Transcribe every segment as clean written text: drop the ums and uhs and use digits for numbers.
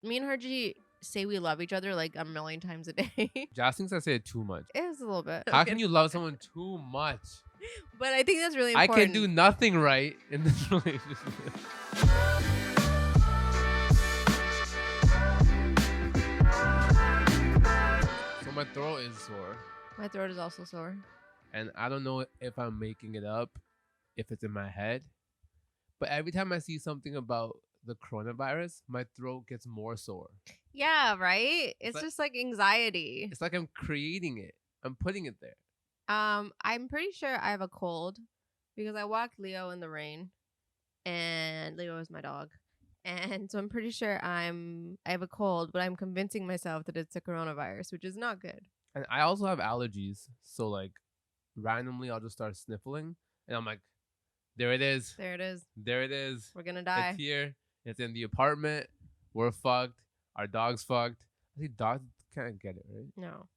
Me and Herji say we love each other like a million times a day. Josh thinks I say it too much. It is a little bit. How can you love someone too much? But I think that's really I important. can do nothing right in this relationship. So my throat is sore. My throat is also sore. And I don't know if I'm making it up, if it's in my head. But every time I see something about the coronavirus, my throat gets more sore. Yeah, right? It's just like anxiety. It's like I'm creating it. I'm putting it there. I'm pretty sure I have a cold because I walked Leo in the rain, and Leo is my dog. And so I'm pretty sure I have a cold, but I'm convincing myself that it's a coronavirus, which is not good. And I also have allergies. So like randomly I'll just start sniffling and I'm like, there it is. There it is. There it is. We're gonna die. It's here. It's in the apartment. We're fucked. Our dog's fucked. I think dogs can't get it, right? No.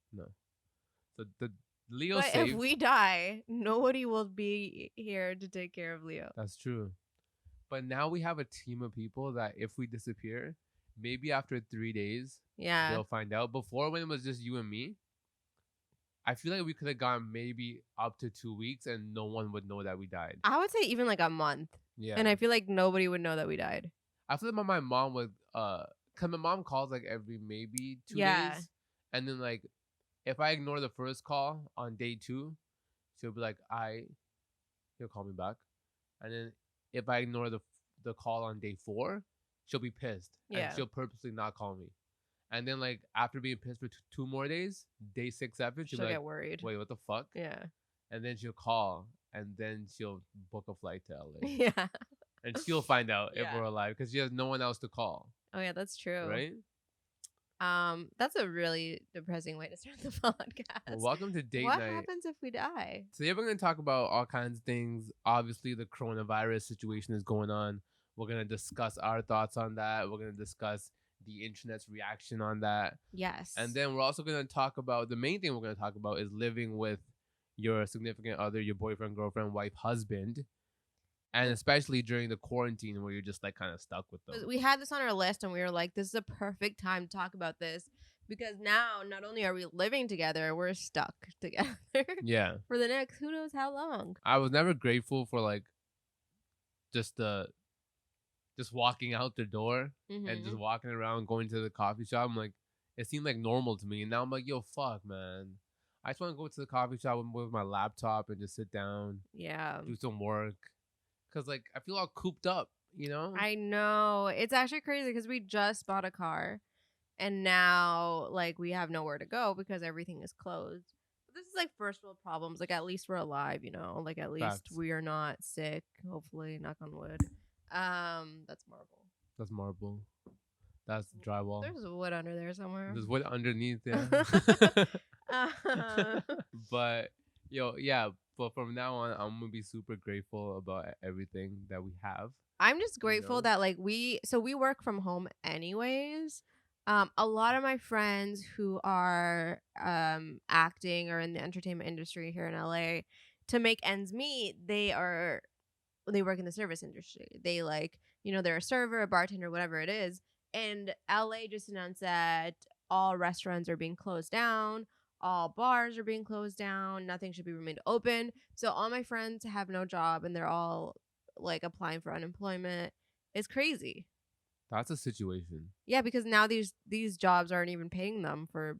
So the Leo But saved. if we die, nobody will be here to take care of Leo. That's true. But now we have a team of people that if we disappear, maybe after 3 days, they'll find out. Before, when it was just you and me, I feel like we could have gone maybe up to 2 weeks and no one would know that we died. I would say even like a month. Yeah. And I feel like nobody would know that we died. I feel like my mom would, cause my mom calls like every maybe 2 days. And then like, if I ignore the first call on day 2, she'll be like, he'll call me back. And then if I ignore the call on day 4, she'll be pissed. Yeah. And she'll purposely not call me. And then like after being pissed for 2 more days, day 6, 7, she'll be like, get worried. Wait, what the fuck? Yeah. And then she'll call and then she'll book a flight to LA. Yeah. And she'll find out if we're alive because she has no one else to call. Oh yeah, that's true. Right? That's a really depressing way to start the podcast. Well, welcome to date night. What happens if we die? Today we're going to talk about all kinds of things. Obviously, the coronavirus situation is going on. We're going to discuss our thoughts on that. We're going to discuss the internet's reaction on that. Yes. And then we're also going to talk about, the main thing we're going to talk about is living with your significant other, your boyfriend, girlfriend, wife, husband. And especially during the quarantine where you're just like kind of stuck with them. We had this on our list and we were like, this is a perfect time to talk about this because now not only are we living together, we're stuck together. Yeah. For the next who knows how long. I was never grateful for like just walking out the door and just walking around, going to the coffee shop. I'm like, it seemed like normal to me. And now I'm like, yo, fuck, man. I just want to go to the coffee shop with my laptop and just sit down. Yeah. Do some work. Because, like, I feel all cooped up, you know? I know. It's actually crazy because we just bought a car. And now, like, we have nowhere to go because everything is closed. But this is, like, first world problems. Like, at least we're alive, you know? Like, at least we are not sick. Hopefully, knock on wood. That's marble. That's marble. That's drywall. There's wood under there somewhere. There's wood underneath, yeah. But, yeah. But from now on, I'm going to be super grateful about everything that we have. I'm just grateful that, like, we work from home anyways. A lot of my friends who are acting or in the entertainment industry here in LA, to make ends meet, they work in the service industry. They, like, they're a server, a bartender, whatever it is. And LA just announced that all restaurants are being closed down. All bars are being closed down. Nothing should be remained open. So all my friends have no job and they're all like applying for unemployment. It's crazy. That's a situation. Yeah, because now these jobs aren't even paying them for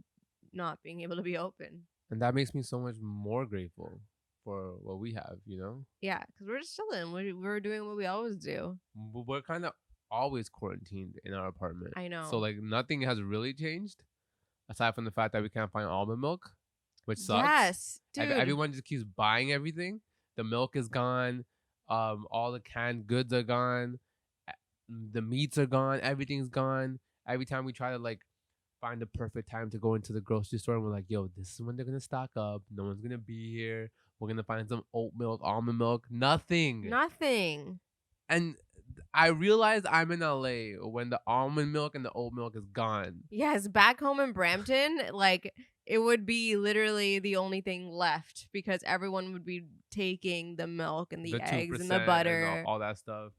not being able to be open. And that makes me so much more grateful for what we have, you know? Yeah, because we're just chilling. We're doing what we always do. We're kind of always quarantined in our apartment. I know. So like nothing has really changed. Aside from the fact that we can't find almond milk, which sucks. Yes, dude. Everyone just keeps buying everything. The milk is gone. All the canned goods are gone. The meats are gone. Everything's gone. Every time we try to like find the perfect time to go into the grocery store, and we're like, yo, this is when they're gonna stock up. No one's gonna be here. We're gonna find some oat milk, almond milk. Nothing. And I realized I'm in LA when the almond milk and the oat milk is gone. Yes, back home in Brampton, like it would be literally the only thing left because everyone would be taking the milk and the eggs and the butter and all that stuff.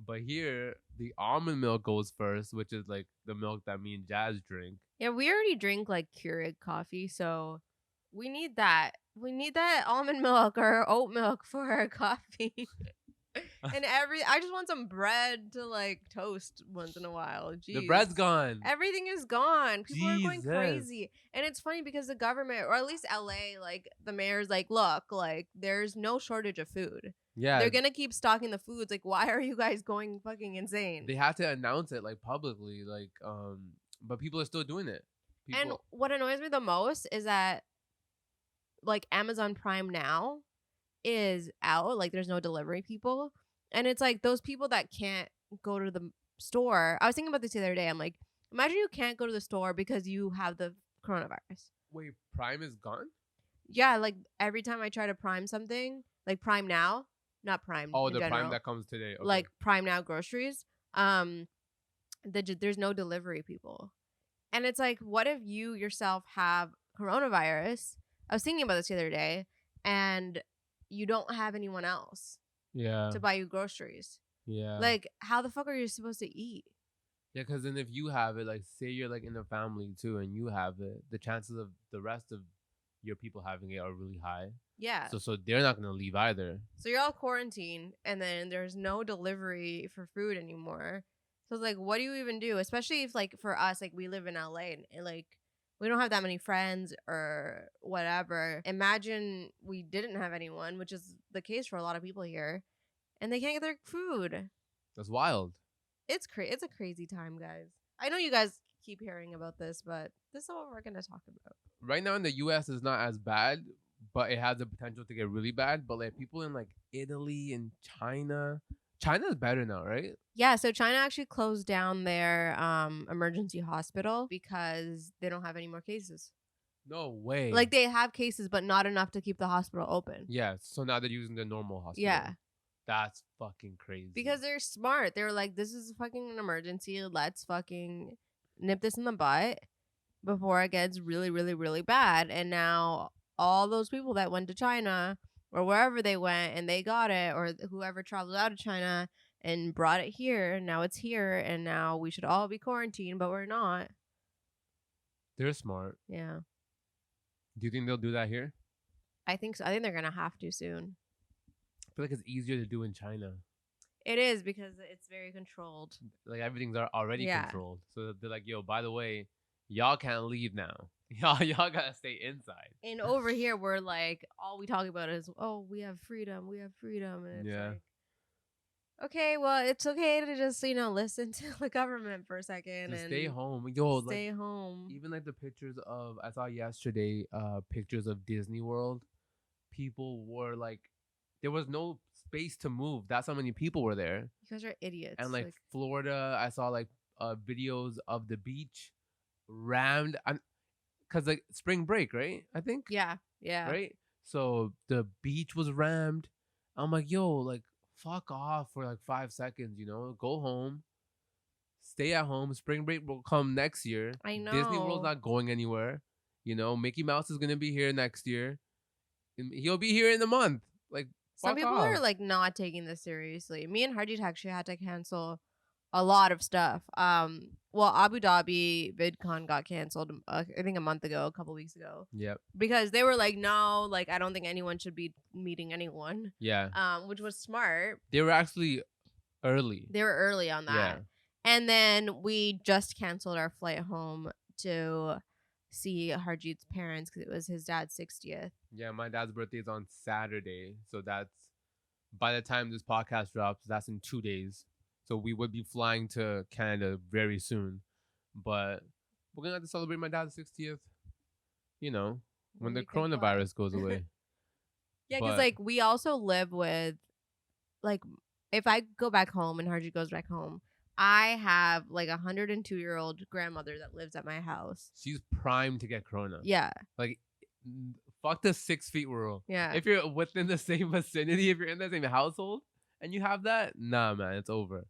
But here, the almond milk goes first, which is like the milk that me and Jazz drink. Yeah, we already drink like Keurig coffee, so we need that. We need that almond milk or oat milk for our coffee. And I just want some bread to like toast once in a while. The Jeez. bread's gone. Everything is gone. People are going Jesus. crazy. And it's funny because the government, or at least LA, like the mayor's like, look, like there's no shortage of food. Yeah. They're gonna keep stocking the foods. Like, why are you guys going fucking insane? They have to announce it like publicly, like but people are still doing it. And what annoys me the most is that like Amazon Prime now is out. Like there's no delivery people. And it's like those people that can't go to the store. I was thinking about this the other day. I'm like, imagine you can't go to the store because you have the coronavirus. Wait, Prime is gone? Yeah, like every time I try to Prime something, like Prime Now, not Prime. Oh, in the general, Prime that comes today. Okay. like Prime Now groceries. There's no delivery people, and it's like, what if you yourself have coronavirus? I was thinking about this the other day, and you don't have anyone else to buy you groceries. Yeah. Like, how the fuck are you supposed to eat? Yeah, because then if you have it, like say you're like in a family too and you have it, the chances of the rest of your people having it are really high. Yeah. So they're not gonna leave either. So you're all quarantined, and then there's no delivery for food anymore. So it's like, what do you even do? Especially if, like, for us, like, we live in LA, and like, we don't have that many friends or whatever. Imagine we didn't have anyone, which is the case for a lot of people here, and they can't get their food. That's wild. It's a crazy time, guys. I know you guys keep hearing about this, but this is what we're gonna talk about. Right now in the US it's not as bad, but it has the potential to get really bad. But like people in like Italy and China's better now, right? Yeah, so China actually closed down their emergency hospital because they don't have any more cases. No way. Like they have cases, but not enough to keep the hospital open. Yeah, so now they're using the normal hospital. Yeah. That's fucking crazy. Because they're smart. They were like, this is fucking an emergency. Let's fucking nip this in the butt before it gets really, really, really bad. And now all those people that went to China or wherever they went and they got it, or whoever traveled out of China and brought it here, now it's here, and now we should all be quarantined, but we're not. They're smart. Yeah. Do you think they'll do that here? I think so. I think they're going to have to soon. I feel like it's easier to do in China. It is because it's very controlled. Like everything's already controlled. So they're like, yo, by the way, y'all can't leave now. Y'all gotta stay inside. And over here, we're like, all we talk about is, oh, we have freedom. We have freedom. And it's like, okay, well, it's okay to just, listen to the government for a second. Just and stay home. Yo, stay home. Even like the pictures I saw yesterday, pictures of Disney World. People were like, there was no space to move. That's how many people were there. You guys are idiots. And like Florida, I saw like videos of the beach rammed. Cause like spring break, right? I think. Yeah. Right. So the beach was rammed. I'm like, yo, like fuck off for like 5 seconds. Go home. Stay at home. Spring break will come next year. I know. Disney World's not going anywhere. Mickey Mouse is gonna be here next year. He'll be here in a month. Like. Some people are like not taking this seriously. Me and Harjeet actually had to cancel a lot of stuff. Well, Abu Dhabi VidCon got canceled, I think a month ago, a couple weeks ago. Yep. Because they were like, no, like I don't think anyone should be meeting anyone. Yeah. Which was smart. They were actually early. They were early on that. Yeah. And then we just canceled our flight home to see Harjeet's parents because it was his dad's 60th. Yeah, my dad's birthday is on Saturday, so that's by the time this podcast drops, that's in 2 days. So we would be flying to Canada very soon, but we're gonna have to celebrate my dad's 60th. When the coronavirus goes away. Yeah, because like we also live with, like, if I go back home and Harjeet goes back home, I have like a 102-year-old grandmother that lives at my house. She's primed to get corona. Yeah. Like, fuck the 6 feet rule. Yeah. If you're within the same vicinity, if you're in the same household and you have that, nah, man, it's over.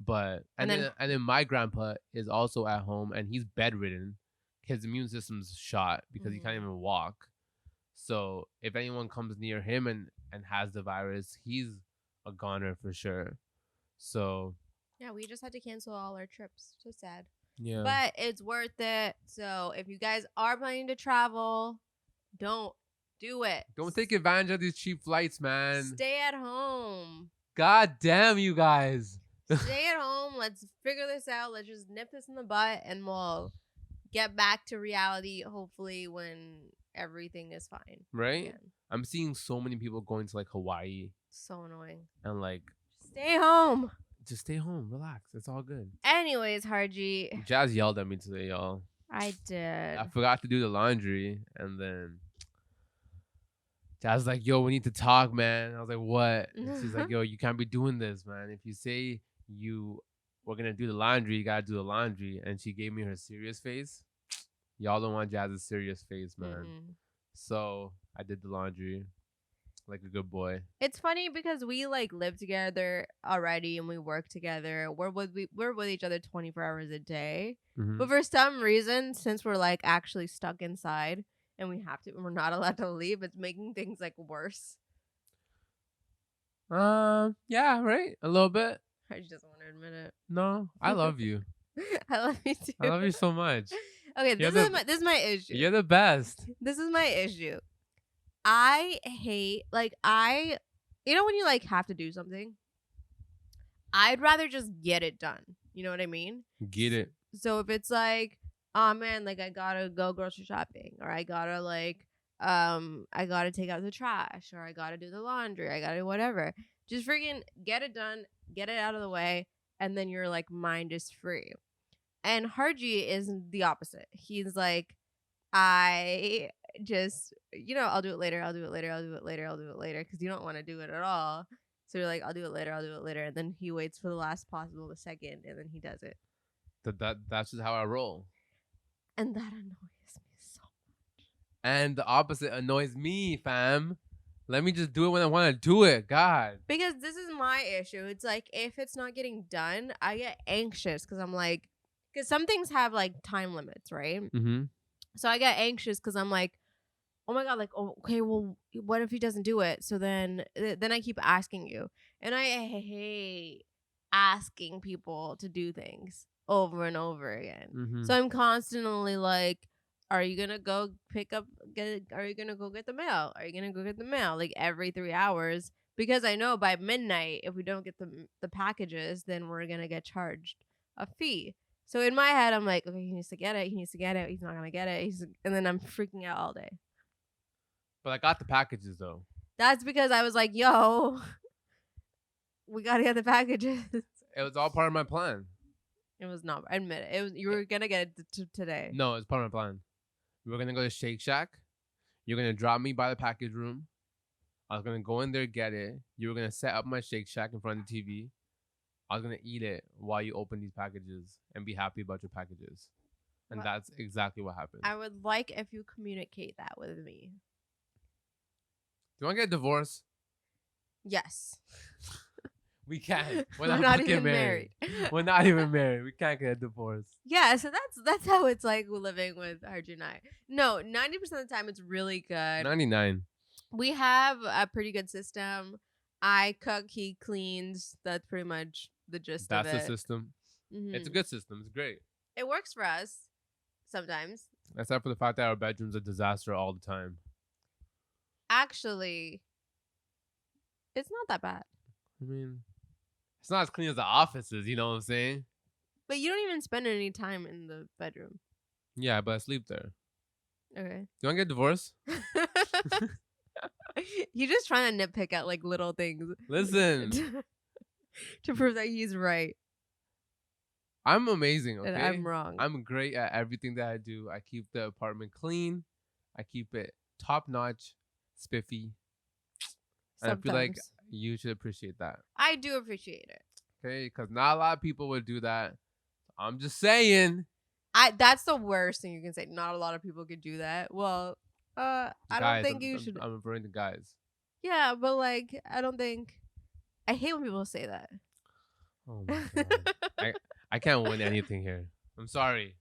But and then my grandpa is also at home and he's bedridden. His immune system's shot because he can't even walk. So if anyone comes near him and has the virus, he's a goner for sure. So Yeah, we just had to cancel all our trips. So sad. yeah, But it's worth it. So if you guys are planning to travel, don't do it. don't take advantage of these cheap flights, man. Stay at home. God damn you guys. Stay at home. Let's figure this out. Let's just nip this in the butt and we'll get back to reality hopefully when everything is fine. Right? Again. I'm seeing so many people going to like Hawaii So annoying. and like Stay home. just stay home, relax. It's all good. Anyways, Harji. Jazz yelled at me today, y'all. I did. I forgot to do the laundry, and then Jazz was like, "Yo, we need to talk, man." I was like, "What?" And she's like, "Yo, you can't be doing this, man. If you say we're gonna do the laundry, you gotta do the laundry." And she gave me her serious face. Y'all don't want Jazz's serious face, man. Mm-mm. So I did the laundry like a good boy. It's funny because we like live together already and we work together. We're with each other 24 hours a day. Mhm. But for some reason, since we're like actually stuck inside and we're not allowed to leave, it's making things like worse. Yeah, right, a little bit. Harji doesn't want to admit it. No, I love you. I love you too. I love you so much. Okay, You're this is my issue. You're the best. This is my issue. I hate you know when you like have to do something? I'd rather just get it done. You know what I mean? Get it. So if it's like, oh man, like I gotta go grocery shopping, or I gotta I gotta take out the trash, or I gotta do the laundry, I gotta do whatever. Just freaking get it done, get it out of the way, and then your like mind is free. And Harji is the opposite. He's like, I just, I'll do it later, I'll do it later, I'll do it later, I'll do it later, because you don't want to do it at all. So you're like, I'll do it later, I'll do it later, and then he waits for the last possible second, and then he does it. That's just how I roll. And that annoys me so much. And the opposite annoys me, fam. Let me just do it when I want to do it. God. Because this is my issue. It's like, if it's not getting done, I get anxious because I'm like, because some things have like time limits, right? Mm-hmm. So I get anxious because I'm like, oh my God, like, oh, okay, well, what if he doesn't do it? So then I keep asking you. And I hate asking people to do things over and over again. Mm-hmm. So I'm constantly like, are you gonna go are you gonna go get the mail? Are you gonna go get the mail? Like every 3 hours. Because I know by midnight, if we don't get the packages, then we're gonna get charged a fee. So in my head, I'm like, okay, he needs to get it. He needs to get it. He's not gonna get it. And then I'm freaking out all day. But I got the packages though. That's because I was like, yo, we gotta get the packages. It was all part of my plan. It was not. I admit it. It was. You were gonna get it today. No, it's part of my plan. We were gonna go to Shake Shack. You're gonna drop me by the package room. I was gonna go in there, get it. You were gonna set up my Shake Shack in front of the TV. I was gonna eat it while you open these packages and be happy about your packages. And that's exactly what happened. I would like if you communicate that with me. Do you want to get a divorce? Yes. We can't. We're not even married. We're not even married. We can't get a divorce. Yeah, so that's how it's like living with Arjun and I. No, 90% of the time it's really good. 99. We have a pretty good system. I cook, he cleans. That's pretty much the gist of it. That's the system. Mm-hmm. It's a good system. It's great. It works for us sometimes. Except for the fact that our bedroom's a disaster all the time. Actually, it's not that bad. I mean, it's not as clean as the office is, you know what I'm saying? But you don't even spend any time in the bedroom. Yeah, but I sleep there. Okay. You want to get divorced? You're just trying to nitpick at like little things. Listen. To prove that he's right. I'm amazing, okay? And I'm wrong. I'm great at everything that I do. I keep the apartment clean. I keep it top-notch, spiffy. And I feel like you should appreciate that. I do appreciate it. Okay? Because not a lot of people would do that. I'm just saying. That's the worst thing you can say. Not a lot of people could do that. Well, I don't think you should. I'm referring to guys. Yeah, but like, I don't think. I hate when people say that. Oh my God. I can't win anything here. I'm sorry.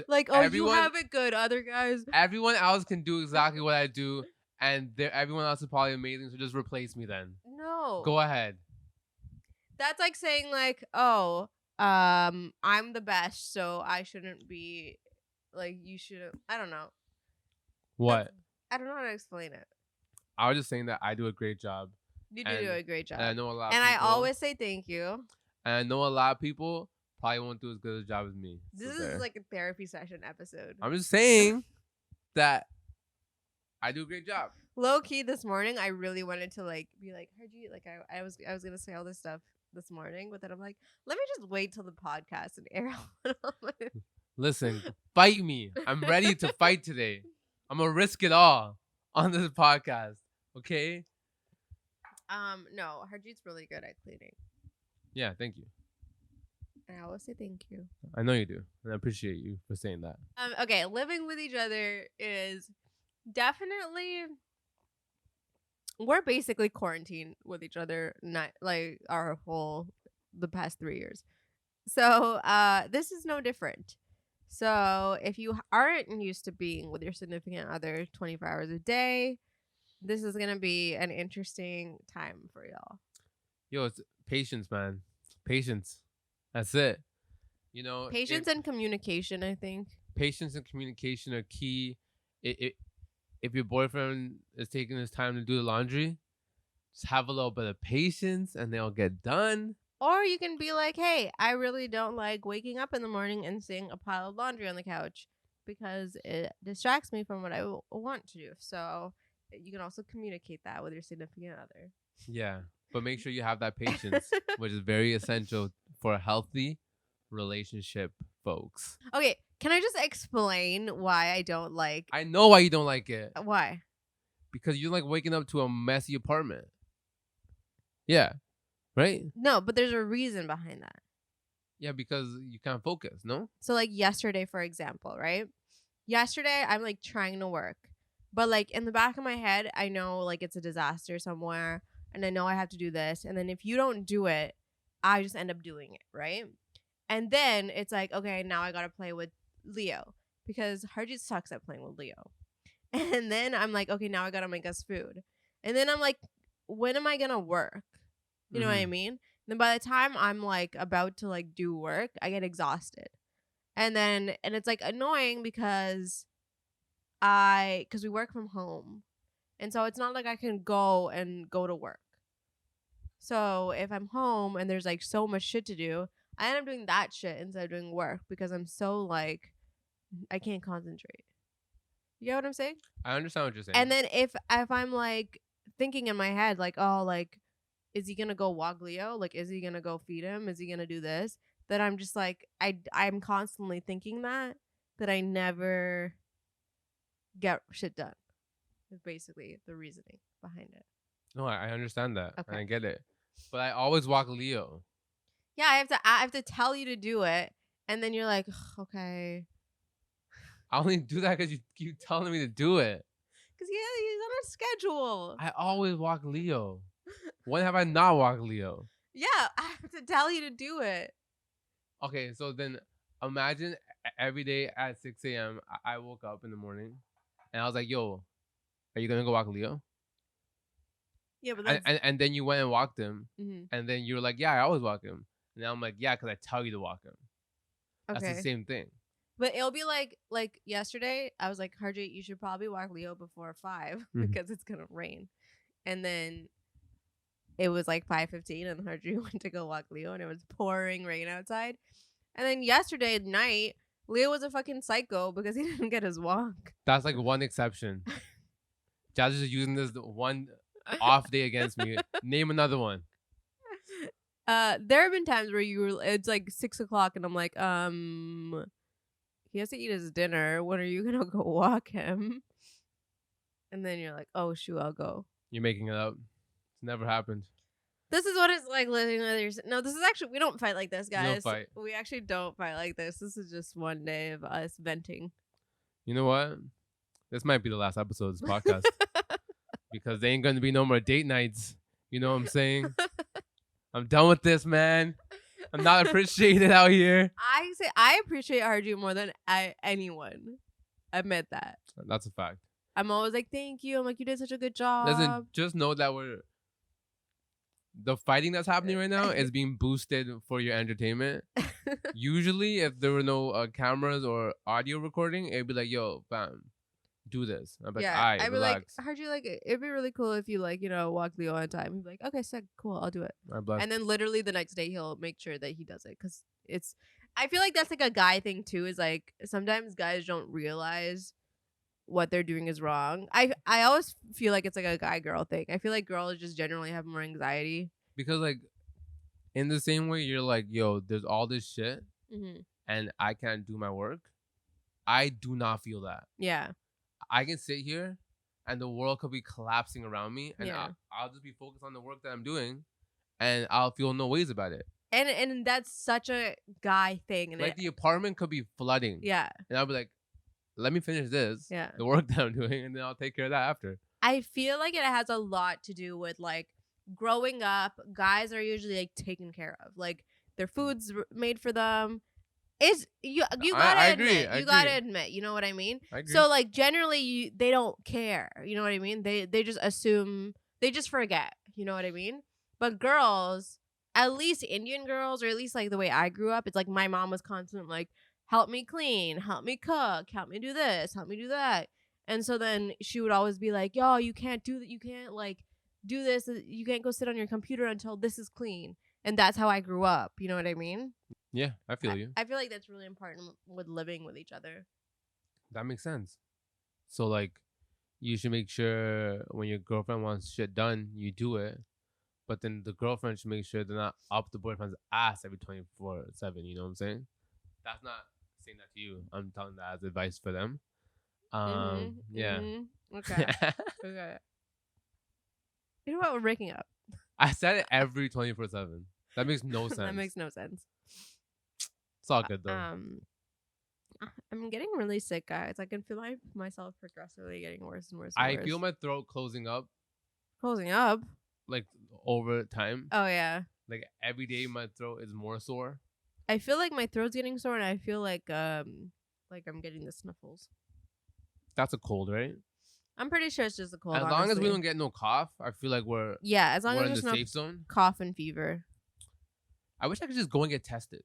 Like, oh, you have it good. Other guys. Everyone else can do exactly what I do, and everyone else is probably amazing. So just replace me then. No. Go ahead. That's like saying like, oh, I'm the best, so I shouldn't be like you shouldn't. I don't know. That's What? I don't know how to explain it. I was just saying that I do a great job, You do and a great and I job, know a lot of and I people, always say thank you. and I know a lot of people probably won't do as good a job as me. This So is there. like a therapy session episode. I'm just saying that I do a great job. Low key, this morning I really wanted to like be like, heard you like I was gonna say all this stuff this morning, but then I'm like, let me just wait till the podcast and air out. Listen, fight me. I'm ready to fight today. I'm gonna risk it all on this podcast. Okay? No, Harjeet's really good at cleaning, Yeah, thank you. and I always say thank you. I know you do, and I appreciate you for saying that. Okay, living with each other is definitely we're basically quarantined with each other, not like our whole the past 3 years. So this is no different. So if you aren't used to being with your significant other 24 hours a day, this is gonna be an interesting time for y'all. Yo, it's patience, man. Patience. That's it. You know, if Patience and communication, I think. patience and communication are key. If your boyfriend is taking his time to do the laundry, just have a little bit of patience and they'll get done. Or you can be like, hey, I really don't like waking up in the morning and seeing a pile of laundry on the couch because it distracts me from what I want to do. So you can also communicate that with your significant other. Yeah, but make sure you have that patience, which is very essential for a healthy relationship, folks. Okay, can I just explain why I don't like I know why you don't like it. why? Because you don't like waking up to a messy apartment. Yeah, right? No, but there's a reason behind that. Yeah, because you can't focus, no? So like yesterday, for example, right? Yesterday I'm like trying to work. But like in the back of my head, I know like it's a disaster somewhere and I know I have to do this. And then if you don't do it, I just end up doing it, right? And then it's like, okay, now I gotta play with Leo because Harjeet sucks at playing with Leo. And then I'm like, okay, now I gotta make us food. And then I'm like, when am I gonna work? You know what I mean? Then by the time I'm like about to like do work, I get exhausted. And it's like annoying because because we work from home. And so it's not like I can go to work. So if I'm home and there's like so much shit to do, I end up doing that shit instead of doing work because I'm so like I can't concentrate. You get what I'm saying? I understand what you're saying. And then if I'm like thinking in my head like, oh, like is he gonna go walk Leo? Like is he gonna go feed him? Is he gonna do this? Then I'm just like I'm constantly thinking that I never get shit done. Is basically the reasoning behind it. No, I understand that. Okay. And I get it. But I always walk Leo. Yeah, I have to tell you to do it, and then you're like, okay, I only do that because you keep telling me to do it. because yeah, he's on a schedule. I always walk Leo. When have I not walked Leo? Yeah, I have to tell you to do it. Okay, so then imagine every day at 6 a.m. I woke up in the morning and I was like, yo, are you going to go walk Leo? Yeah, but that's And then you went and walked him. mhm. And then you were like, yeah, I always walk him. And I'm like, yeah, because I tell you to walk him. That's Okay. the same thing. But it'll be like yesterday, I was like, Harjit, you should probably walk Leo before 5 because it's gonna rain. And then it was like 5:15 and Harjit went to go walk Leo and it was pouring rain outside. And then yesterday at night, Leo was a fucking psycho because he didn't get his walk. That's like one exception. Jazz is using this one off day against me. Name another one. There have been times where it's like 6 o'clock and I'm like, he has to eat his dinner. When are you gonna go walk him? And then you're like, oh shoot, I'll go. You're making it up. It's never happened. This is what it's like living with your. No, this is actually we don't fight like this, don't guys. fight. We actually don't fight like this. This is just one day of us venting. You know what? This might be the last episode of this podcast because there ain't gonna be no more date nights. You know what I'm saying? I'm done with this, man. I'm not appreciated out here. I say I appreciate RG more than anyone. I admit that. That's a fact. I'm always like, thank you. I'm like, you did such a good job. Listen, just know that the fighting that's happening right now is being boosted for your entertainment. Usually, if there were no cameras or audio recording, it'd be like, "Yo, fam, do this." I'm like, Yeah, "Alright, I'd be like, relax." "Heard you like it. It'd be really cool if you like, walk Leo on time." He'd be like, "Okay, sick, cool, I'll do it." I bless. And then literally the next day he'll make sure that he does it because it's. I feel like that's like a guy thing too. Is like sometimes guys don't realize what they're doing is wrong. I always feel like it's like a guy girl thing. I feel like girls just generally have more anxiety. Because like in the same way, you're like, "Yo, there's all this shit, Hmm. and I can't do my work." I do not feel that. Yeah, I can sit here, and the world could be collapsing around me, and yeah. I'll just be focused on the work that I'm doing, and I'll feel no ways about it. And that's such a guy thing, and Like the apartment could be flooding, yeah, and I'll be like, "Let me finish this, yeah. the work that I'm doing, and then I'll take care of that after." I feel like it has a lot to do with like growing up. Guys are usually like taken care of, like their food's made for them. Is you I gotta agree. admit, I you gotta agree. admit, you know what I mean? I agree. So like generally, they don't care. You know what I mean? They just assume, they just forget. You know what I mean? But girls, at least Indian girls, or at least like the way I grew up, it's like my mom was constant like, help me clean, help me cook, help me do this, help me do that. And so then she would always be like, yo, you can't do that. You can't like do this. You can't go sit on your computer until this is clean. And that's how I grew up. You know what I mean? Yeah, I feel you. I feel like that's really important with living with each other. That makes sense. So like, you should make sure when your girlfriend wants shit done, you do it. But then the girlfriend should make sure they're not up the boyfriend's ass every 24/7. You know what I'm saying? That's not saying that to you. I'm telling that as advice for them. Yeah. Okay. Okay. You know what? We're breaking up. I said it every 24/7. That makes no sense. That makes no sense. It's all good though. I'm getting really sick, guys. I can feel myself progressively getting worse and worse and I worse. feel my throat closing up Closing up. like over time. Oh yeah. Like every day my throat is more sore. I feel like my throat's getting sore, and I feel like I'm getting the sniffles. That's a cold, right? I'm pretty sure it's just a cold. As long as we don't get no cough, I feel like we're as long we're as in the there's no safe zone. cough and fever. I wish I could just go and get tested.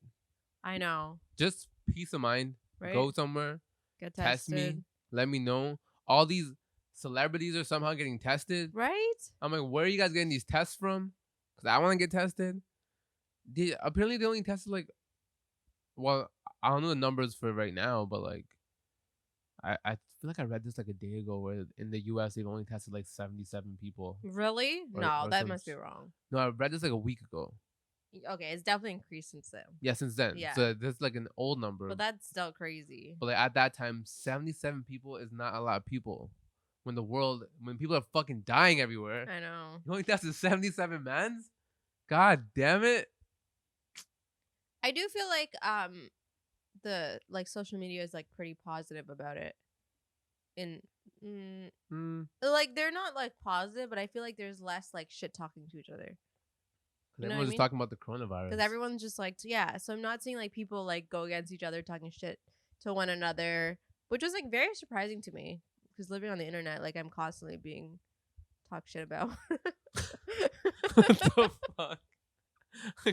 I know. Just peace of mind. Right? Go somewhere, Get test me, tested. let me know. All these celebrities are somehow getting tested. Right? I'm like, where are you guys getting these tests from? Because I want to get tested. Apparently, they only tested like, well, I don't know the numbers for right now, but like, I feel like I read this like a day ago where in the US they've only tested like 77 people. Really? No, that must be wrong. No, I read this like a week ago. Okay, it's definitely increased since then. Yeah, since then. Yeah. So this is like an old number. But that's still crazy. But like at that time, 77 people is not a lot of people. When people are fucking dying everywhere. I know. You only tested 77 mans? God damn it. I do feel like the like social media is like pretty positive about it. Like they're not like positive, but I feel like there's less like shit talking to each other. You everyone's just talking about the coronavirus. Because everyone's just like, yeah. So I'm not seeing like people like go against each other talking shit to one another, which was like very surprising to me. Because living on the internet, like I'm constantly being talked shit about. What the fuck?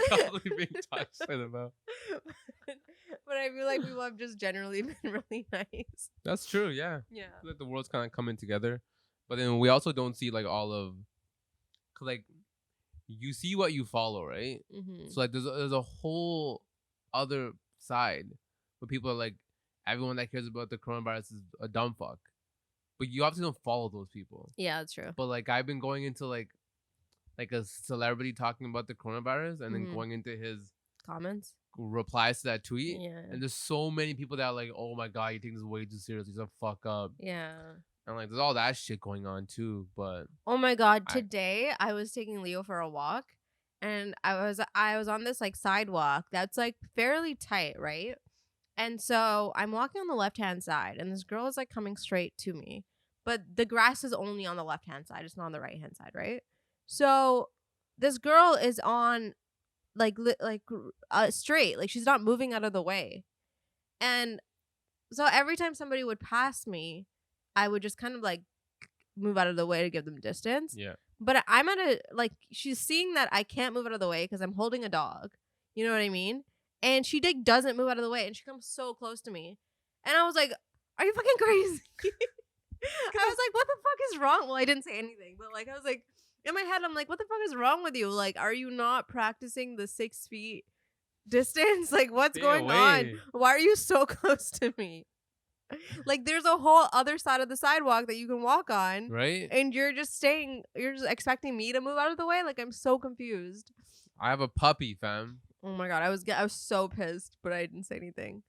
Constantly being talked shit about. But I feel like people have just generally been really nice. That's true, yeah. Yeah. I feel like the world's kind of coming together. But then we also don't see like all of, cause like you see what you follow, right? Mm-hmm. So like there's a whole other side where people are like, everyone that cares about the coronavirus is a dumb fuck. But you obviously don't follow those people. Yeah, that's true. But like I've been going into like a celebrity talking about the coronavirus and then going into his comments, replies to that tweet. Yeah. And there's so many people that are like, oh my god, you take this way too seriously, so fuck up. Yeah. And like there's all that shit going on too. But oh my god, today I was taking Leo for a walk and I was on this like sidewalk that's like fairly tight, right? And so I'm walking on the left-hand side and this girl is like coming straight to me. But the grass is only on the left-hand side, it's not on the right-hand side, right? So this girl is on straight, like she's not moving out of the way. And so every time somebody would pass me, I would just kind of like move out of the way to give them distance. Yeah. But I'm at a like she's seeing that I can't move out of the way because I'm holding a dog. You know what I mean? And she doesn't move out of the way, and she comes so close to me, and I was like, "Are you fucking crazy?" I was like, "What the fuck is wrong?" Well, I didn't say anything, but like I was like, in my head, I'm like, "What the fuck is wrong with you? Like, are you not practicing the 6 feet distance? Like, what's Stay going on? away, Why are you so close to me?" Like there's a whole other side of the sidewalk that you can walk on, right? and you're just expecting me to move out of the way? Like I'm so confused. I have a puppy, fam. Oh my god, I was so pissed, but I didn't say anything.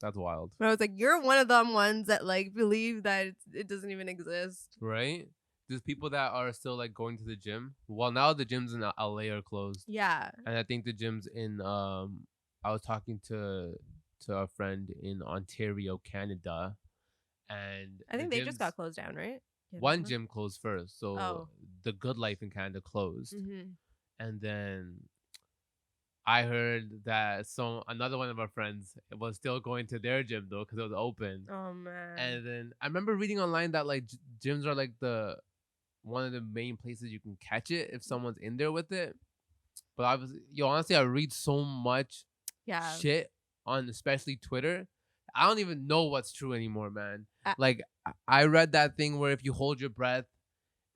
That's wild, But I was like, you're one of them ones that like believe that it doesn't even exist. right? There's people that are still like going to the gym. Well, now the gyms in LA are closed, Yeah. and I think the gyms in I was talking to a friend in Ontario, Canada, and I the think they just gyms. got closed down, right? One Canada? gym closed first, so Oh. the Good Life in Canada closed, Mm-hmm. and then I heard that another one of our friends was still going to their gym though because it was open. Oh man. And then I remember reading online that like gyms are like the one of the main places you can catch it if someone's in there with it. But honestly, I read so much Yeah. shit on especially Twitter. I don't even know what's true anymore, man. I- Like I read that thing where if you hold your breath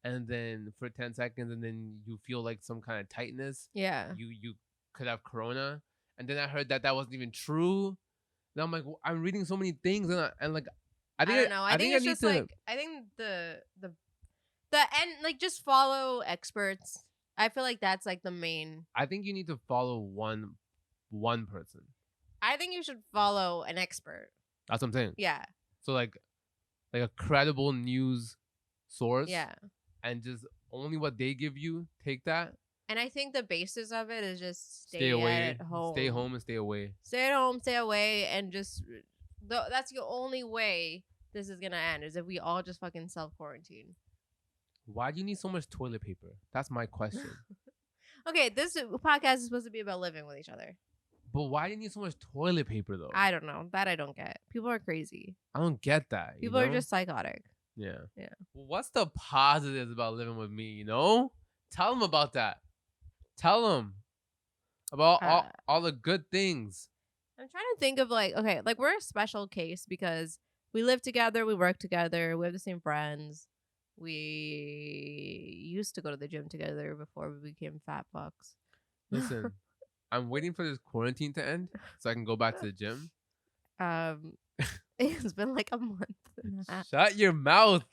and then for 10 seconds and then you feel like some kind of tightness, Yeah. you could have corona. And then I heard that wasn't even true. And I'm like, I'm reading so many things and like I don't know. I I think think I it's need just to like I think the and like just follow experts. I feel like that's like the main. I think you need to follow one person. I think you should follow an expert. That's what I'm saying. Yeah. So like a credible news source Yeah. and just only what they give you, take that. And I think the basis of it is just Stay away. at home. Stay home and stay away. Stay at home, stay away, and just that's the only way this is gonna end is if we all just fucking self quarantine. Why do you need so much toilet paper? That's my question. Okay, this podcast is supposed to be about living with each other. But why do you need so much toilet paper though? I don't know. That I don't get. People are crazy. I don't get that. People are just psychotic. Yeah. Yeah. What's the positives about living with me? Tell them about that. Tell them about all the good things. I'm trying to think of okay, like we're a special case because we live together, we work together, we have the same friends. We used to go to the gym together before we became fat fucks. Listen, I'm waiting for this quarantine to end so I can go back to the gym. It's been like a month and a half. Shut your mouth.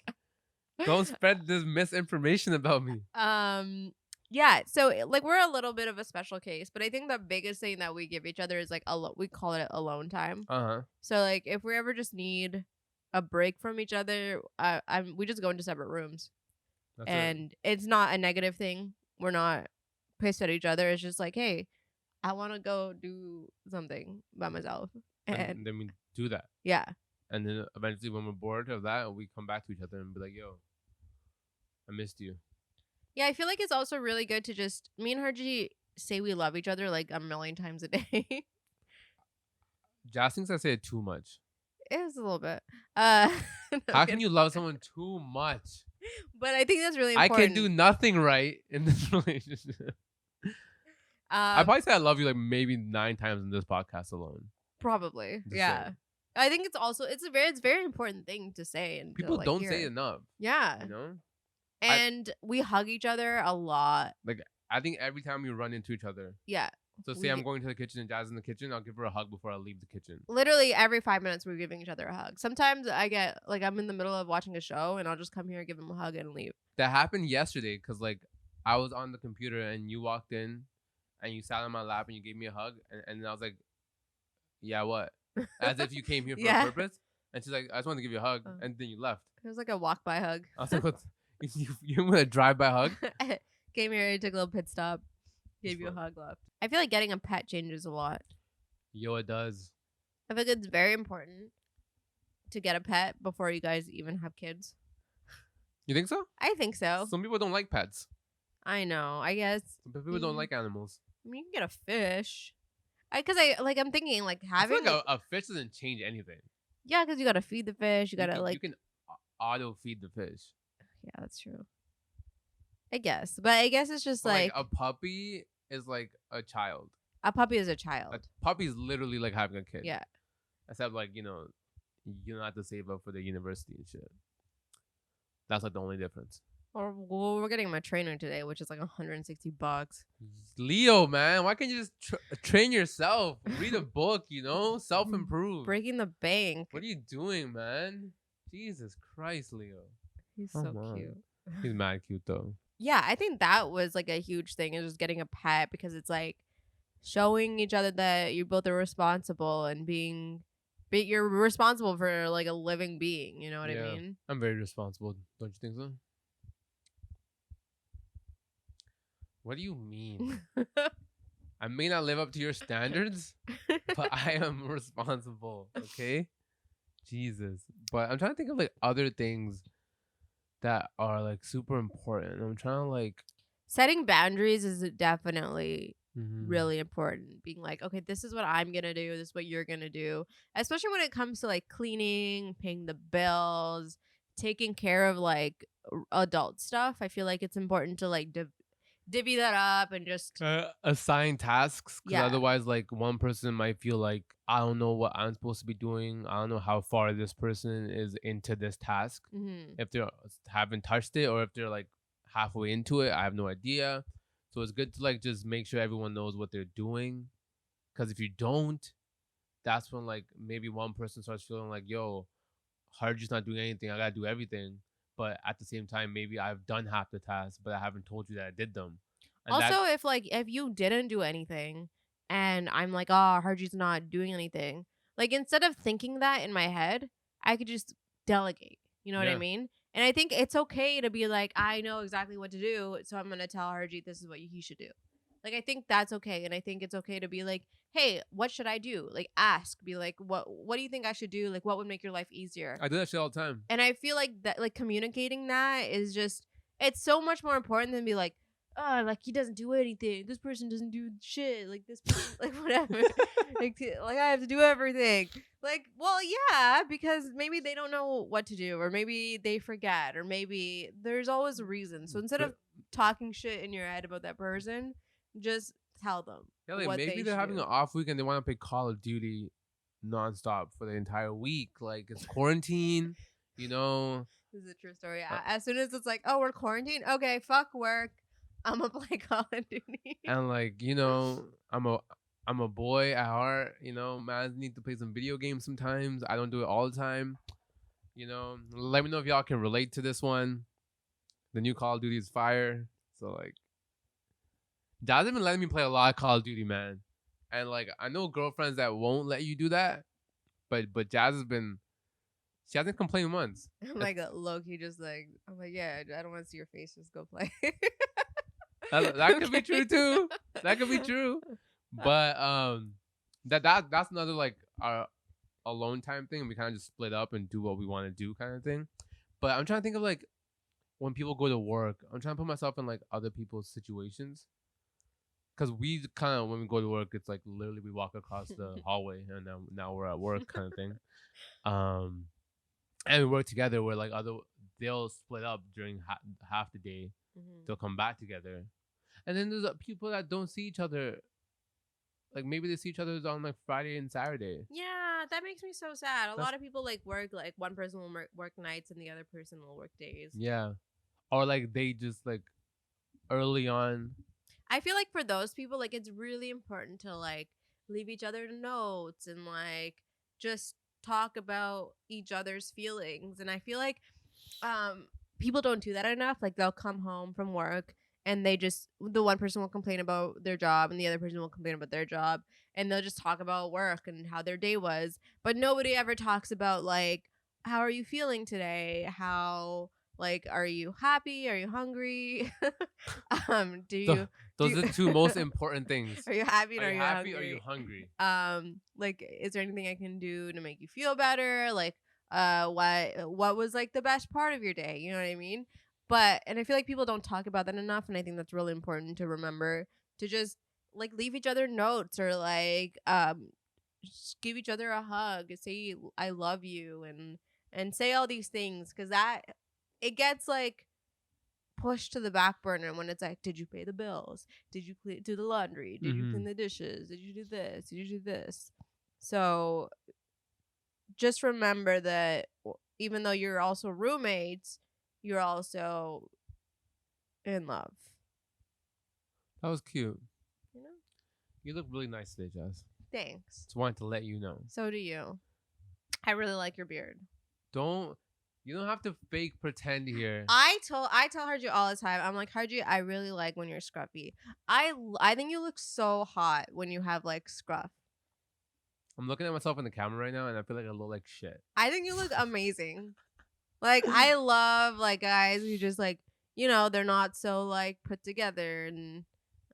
Don't spread this misinformation about me. Yeah, so like we're a little bit of a special case, but I think the biggest thing that we give each other is like we call it alone time. Uh-huh. So like if we ever just need a break from each other, we just go into separate rooms. That's and it's not a negative thing. We're not pissed at each other. It's just like, hey, I want to go do something by myself. And then we do that. Yeah. And then eventually when we're bored of that, we come back to each other and be like, yo, I missed you. Yeah, I feel like it's also really good to just me and Herji say we love each other like a million times a day. Jazz thinks I say it too much. It is a little bit. How can you love someone too much? But I think that's really important. I can do nothing right in this relationship. I probably say I love you like maybe 9 times in this podcast alone. Probably. Just Yeah. saying. I think it's a very important thing to say and people to, don't hear. say it enough. Yeah. And we hug each other a lot. Like I think every time we run into each other. Yeah. So say I'm going to the kitchen and Jazz is in the kitchen, I'll give her a hug before I leave the kitchen. Literally every 5 minutes we're giving each other a hug. Sometimes I get I'm in the middle of watching a show and I'll just come here, give him a hug, and leave. That happened yesterday because I was on the computer and you walked in and you sat on my lap and you gave me a hug and I was like, yeah, what? As if you came here for a purpose. And she's like, I just wanted to give you a hug, and then you left. It was like a walk by hug. I was like, what? You want a drive by hug? Came here, took a little pit stop, gave you a hug, left. I feel like getting a pet changes a lot. Yo, it does. I think it's very important to get a pet before you guys even have kids. You think so? I think so. Some people don't like pets. I know. I guess. Some people don't like animals. I mean, you can get a fish. I'm thinking having I feel like a fish doesn't change anything. Yeah, because you gotta feed the fish. You gotta you can auto feed the fish. Yeah, that's true. I guess. But I guess it's just But like like a puppy is like a child. a puppy is a A child. puppy is literally like having a kid. Yeah. Except like, you don't have to save up for the university and shit. That's like the only difference. Or well, we're getting my trainer today, which is like $160. Leo, man, why can't you just train yourself? Read a book, self improve. Breaking the bank. What are you doing, man? Jesus Christ, Leo. He's so Come on. cute. He's mad cute though. Yeah, I think that was like a huge thing, is just getting a pet, because it's like showing each other that you both are responsible and you're responsible for like a living being, you know what I Yeah, mean? I'm very responsible. Don't you think so? What do you mean? I may not live up to your standards, but I am responsible. Okay, Jesus. But I'm trying to think of like other things that are like super important. I'm trying to like. Setting boundaries is definitely Mhm. really important. Being like, okay, this is what I'm gonna do, this is what you're gonna do. Especially when it comes to like cleaning, paying the bills, taking care of like adult stuff. I feel like it's important to like divvy that up and just Assign tasks, because yeah. otherwise like one person might feel like I don't know what I'm supposed to be doing, I don't know how far this person is into this task, Hmm. if they haven't touched it or if they're like halfway into it, I have no idea. So it's good to like just make sure everyone knows what they're doing, because if you don't, that's when like maybe one person starts feeling like, yo, Harji's not doing anything, I gotta do everything. But at the same time, maybe I've done half the tasks but I haven't told you that I did them. And that. Also, if you didn't do anything and I'm like, oh, Harji's not doing anything, like instead of thinking that in my head, I could just delegate. You know what I Yeah, mean? And I think it's okay to be like, I know exactly what to do, so I'm gonna tell Harji this is what he should do. Like I think that's okay, and I think it's okay to be like, hey, what should I do? Like ask, be like, what do you think I should do? Like what would make your life easier? I do that shit all the time. And I feel like that, like communicating that is just, it's so much more important than be like, oh, like he doesn't do anything. This person doesn't do shit. Like this person, like whatever. like I have to do everything. Like, well, yeah, because maybe they don't know what to do, or maybe they forget, or maybe there's always a reason. So instead of But talking shit in your head about that person, just tell them yeah, like what maybe they they're should having an do. off week and they want to play Call of Duty nonstop for the entire week. Like it's quarantine, you know. This is a true story. uh, As soon as it's like, oh, we're quarantined. Okay, fuck work. I'm gonna play Call of Duty. and like I'm a boy at heart. Man, need to play some video games sometimes. I don't do it all the time. Let me know if y'all can relate to this one. The new Call of Duty is fire. So like, Dad's been letting me play a lot of Call of Duty, man. And like, I know girlfriends that won't let you do that, but Jazz has been. She hasn't complained once. I'm like low key, just like I'm like, yeah, I don't want to see your face. Just go play. That could be Okay. true too. That could be true. But that's another like our alone time thing. We kind of just split up and do what we want to do, kind of thing. But I'm trying to think of like when people go to work. I'm trying to put myself in like other people's situations. Cause we kind of when we go to work, it's like literally we walk across the hallway and now we're at work kind of thing. Um, and we work together. Where like they'll split up during half the day. Mhm. They'll come back together, and then there's people that don't see each other. Like maybe they see each other on like Friday and Saturday. Yeah, that makes me so sad. A That's lot of people like work, like one person will work nights and the other person will work days. yeah, or like they just like early on. I feel like for those people, like it's really important to like leave each other notes and like just talk about each other's feelings. And I feel like people don't do that enough. Like they'll come home from work and the one person will complain about their job and the other person will complain about their job, and they'll just talk about work and how their day was, but nobody ever talks about like, how are you feeling today? How, like, are you happy? Are you hungry? Do Th- you do those you are the two most important things. are you happy and Are are you you happy? Or are you hungry? hungry? Like, is there anything I can do to make you feel better? Like, what was like the best part of your day? You know what I mean? But and I feel like people don't talk about that enough, and I think that's really important to remember, to just like leave each other notes, or like just give each other a hug, say I love you, and say all these things, because that, it gets like pushed to the back burner when it's like, did you pay the bills? Did you do the laundry? Did you clean Mhm. the dishes? Did you do this? Did you do this? So just remember that even though you're also roommates, you're also in love. That was cute. You know? You look really nice today, Jazz. Thanks. Just wanted to let you know. So do you. I really like your beard. Don't you don't have to fake pretend here. I tell Harji all the time. I'm like, Harji, I really like when you're scruffy. I think you look so hot when you have like scruff. I'm looking at myself in the camera right now, and I feel like I look like shit. I think you look amazing. Like I love like guys who just like, you know, they're not so like put together and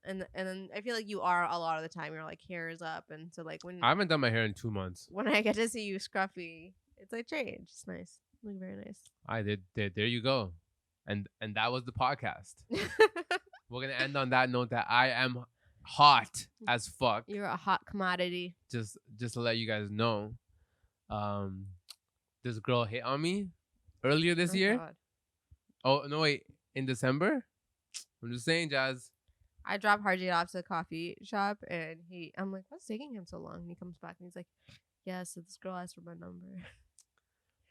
then I feel like you are a lot of the time. Your like hair is up, and so like I haven't done my hair in 2 months. when I get to see you scruffy, it's like change. It's nice. You look very nice. I did. There you go, and that was the podcast. We're gonna end on that note that I am hot as fuck. You're a hot commodity. Just to let you guys know, this girl hit on me earlier this Oh, year. God. Oh no, wait, in December. I'm just saying, Jazz. I dropped Harji off to the coffee shop, and I'm like, what's taking him so long? And he comes back and he's like, yeah, so this girl asked for my number.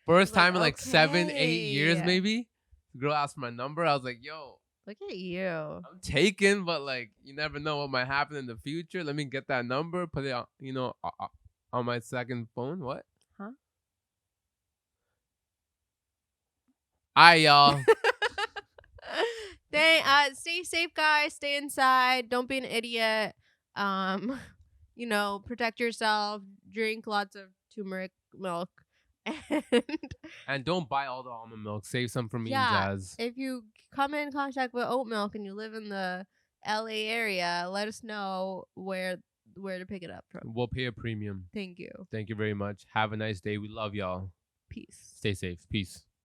First Like, time in like 7-8 years, okay. maybe. The girl asked for my number. I was like, yo, Look at you. I'm taken, but like, you never know what might happen in the future. Let me get that number, put it on, on my second phone. What? Huh? Hi, y'all. Stay safe, guys. Stay inside. Don't be an idiot. You know, protect yourself. Drink lots of turmeric milk. And don't buy all the almond milk. Save some for me and Yeah, Jazz. if you come in contact with oat milk and you live in the LA area, let us know where to pick it up from. We'll pay a premium. Thank you. Thank you very much. Have a nice day. We love y'all. Peace. Stay safe. Peace.